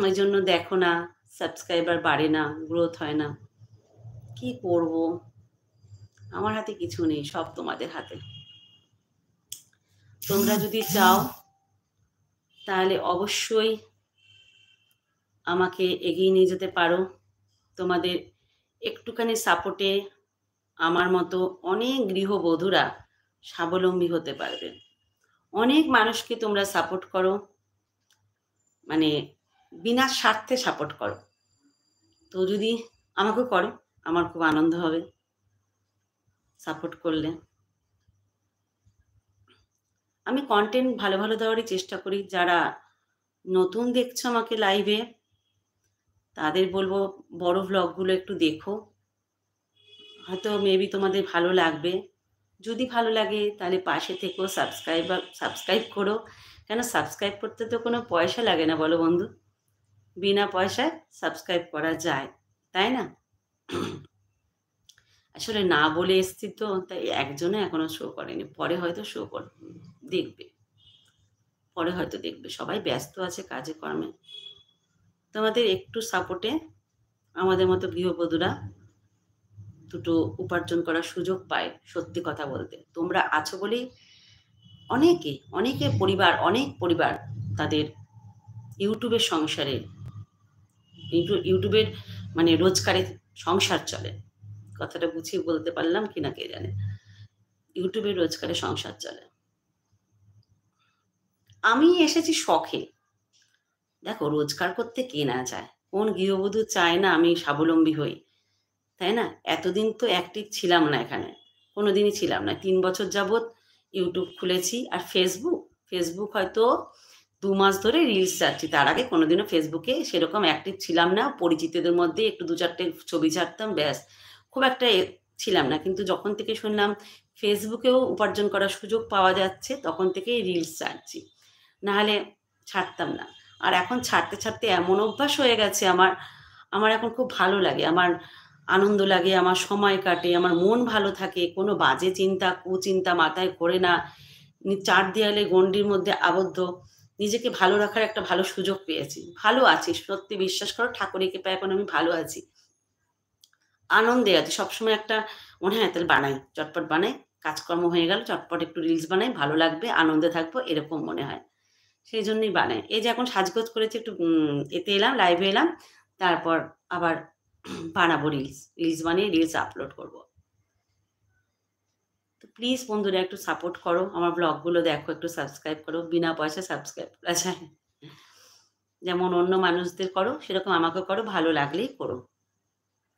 ওই জন্য দেখো না, সাবস্ক্রাইবার বাড়ে না, গ্রোথ হয় না। কি করব? আমার হাতে কিছু নেই, সব তোমাদের হাতে। তোমরা যদি চাও তাহলে অবশ্যই আমাকে এগিয়ে নিয়ে যেতে পারো। তোমাদের একটুখানি সাপোর্টে আমার মতো অনেক গৃহবধূরা স্বাবলম্বী হতে পারবে। অনেক মানুষকে তোমরা সাপোর্ট করো, মানে বিনা স্বার্থে সাপোর্ট করো। তো যদি আমাকেও করো, আমার খুব আনন্দ হবে সাপোর্ট করলে। আমি কন্টেন্ট ভালো ভালো দেওয়ারই চেষ্টা করি। যারা নতুন দেখছো আমাকে লাইভে, তাদের বলবো বড় ভ্লগগুলো একটু দেখো, হয়তো মেবি তোমাদের ভালো লাগবে। যদি ভালো লাগে তাহলে পাশে থেকেও সাবস্ক্রাইব করো। কেন সাবস্ক্রাইব করতে তো কোনো পয়সা লাগে না, বলো বন্ধু? বিনা পয়সায় সাবস্ক্রাইব করা যায়, তাই না? আসলে না বলে এসছি তো, তাই একজনও এখনো শো করেনি। পরে হয়তো দেখবে, পরে হয়তো দেখবে। সবাই ব্যস্ত আছে কাজে কর্মে। তোমাদের একটু সাপোর্টে আমাদের মতো গৃহবধূরা দুটো উপার্জন করার সুযোগ পায়। সত্যি কথা বলতে তোমরা আছো বলেই অনেক পরিবার তাদের ইউটিউবের সংসারে, ইউটিউবের মানে রোজগারে সংসার চলে। কথাটা গুছিয়ে বলতে পারলাম কিনা কে জানে। ইউটিউবের রোজগারে সংসার চলে। আমি এসেছি শখে। দেখো, রোজগার করতে কে না চায়? কোন গৃহবধূ চায় না আমি স্বাবলম্বী হই, তাই না? এতদিন তো অ্যাক্টিভ ছিলাম না এখানে, কোনোদিনই ছিলাম না। 3 বছর যাবৎ ইউটিউব খুলেছি। আর ফেসবুক হয়তো 2 মাস ধরে রিলস ছাড়ছি। তার আগে কোনোদিনও ফেসবুকে সেরকম অ্যাক্টিভ ছিলাম না। পরিচিতদের মধ্যে একটু 2-4টে ছবি ছাড়তাম, ব্যাস। খুব একটা ছিলাম না। কিন্তু যখন থেকে শুনলাম ফেসবুকেও উপার্জন করার সুযোগ পাওয়া যাচ্ছে, তখন থেকেই রিলস ছাড়ছি। নাহলে ছাড়তাম না। আর এখন ছাড়তে ছাড়তে এমন অভ্যাস হয়ে গেছে আমার, আমার এখন খুব ভালো লাগে। আমার আনন্দ লাগে, আমার সময় কাটে, আমার মন ভালো থাকে। কোনো বাজে চিন্তা, কুচিন্তা মাথায় ঘোরে না। 4 দেয়ালে গণ্ডির মধ্যে আবদ্ধ। নিজেকে ভালো রাখার একটা ভালো সুযোগ পেয়েছি। ভালো আছি, সত্যি বিশ্বাস করো, ঠাকুরের কৃপায় এখন আমি ভালো আছি। আনন্দে আছি। সবসময় একটা মনে হয় তাহলে বানাই, চটপট বানাই, কাজকর্ম হয়ে গেল, চটপট একটু রিলস বানাই, ভালো লাগবে, আনন্দে থাকবো, এরকম মনে হয়। সেই জন্যই বানাই। এই যে এখন সাজগোজ করেছি, একটু এতে এলাম, লাইভে এলাম, তারপর আবার বানাবো রিলস বানিয়ে রিলস আপলোড করব। তো প্লিজ বন্ধুরা একটু সাপোর্ট করো, আমার ব্লগগুলো দেখো, একটু সাবস্ক্রাইব করো। বিনা পয়সায় সাবস্ক্রাইব করা যায়। যেমন অন্য মানুষদের করো সেরকম আমাকে করো, ভালো লাগলেই করো।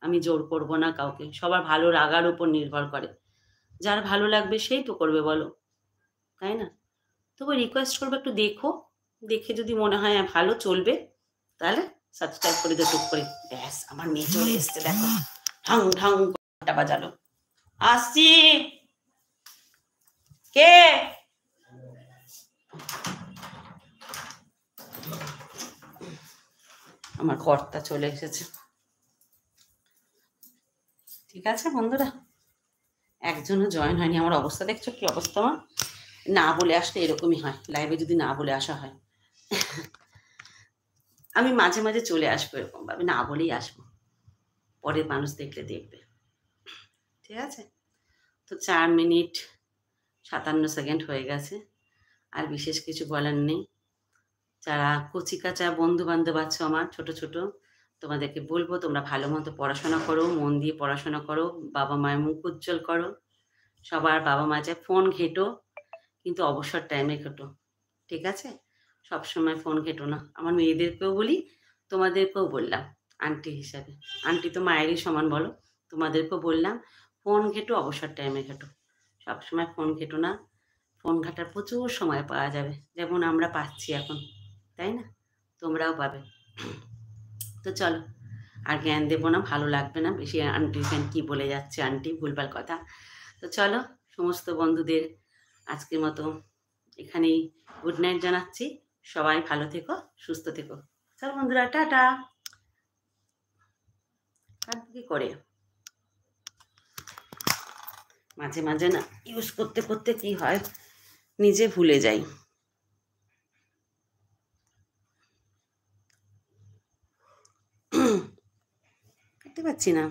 আমি জোর করব না কাউকে, সবার ভালো লাগার উপর নির্ভর করে। যার ভালো লাগবে সেই তো করবে, বলো, তাই না? তবু রিকোয়েস্ট করবো একটু দেখো, দেখে যদি মনে হয় ভালো চলবে, তাহলে সাবস্ক্রাইব করে দিও টুক করে। ব্যাস, আমার মেয়ে চলে এসছে, দেখো, ঢং ঢং ঘন্টা বাজালো। আসছি। কে? আমার কর্তা চলে এসেছে। ঠিক আছে বন্ধুরা, একজনও জয়েন হয়নি। আমার অবস্থা দেখছো, কি অবস্থা আমার? না বলে আসলে এরকমই হয়, লাইভে যদি না বলে আসা হয়। আমি মাঝে মাঝে চলে আসবো এরকম ভাবে, না বলেই আসবো, পরের মানুষ দেখলে দেখবে। ঠিক আছে? তো 4 মিনিট 57 সেকেন্ড হয়ে গেছে। আর বিশেষ কিছু বলার নেই। যারা কচিকাঁচা বন্ধু বান্ধব আছো আমার, ছোট ছোট, তোমাদেরকে বলবো তোমরা ভালো মতো পড়াশোনা করো, মন দিয়ে পড়াশোনা করো, বাবা মায়ের মুখ উজ্জ্বল করো। সবার বাবা মা চায় ফোন ঘেঁটো, কিন্তু অবসর টাইমে ঘেঁটো। ঠিক আছে? সবসময় ফোন ঘেঁটো না। আমার মেয়েদেরকেও বলি, তোমাদেরকেও বললাম আন্টি হিসাবে। আন্টি তো মায়েরই সমান, বলো। তোমাদেরকেও বললাম, ফোন ঘেঁটো, অবসর টাইমে ঘেঁটো। সবসময় ফোন ঘেঁটো না। ফোন ঘাটার প্রচুর সময় পাওয়া যাবে, যেমন আমরা পাচ্ছি এখন, তাই না? তোমরাও পাবে। তো চলো, আর জ্ঞান দেবো না, ভালো লাগবে না বেশি। আন্টির জ্ঞান কী বলে যাচ্ছে আন্টি, ভুলভাল কথা। তো চলো, সমস্ত বন্ধুদের আজকের মতো এখানেই গুড নাইট জানাচ্ছি। সবাই ভালো থেকো, সুস্থ থেকো। চলো বন্ধুরা, টাটা। আর কি করে মাঝে মাঝে না ইউজ করতে করতে কি হয়, নিজে ভুলে যাই। দেখতে পাচ্ছি না।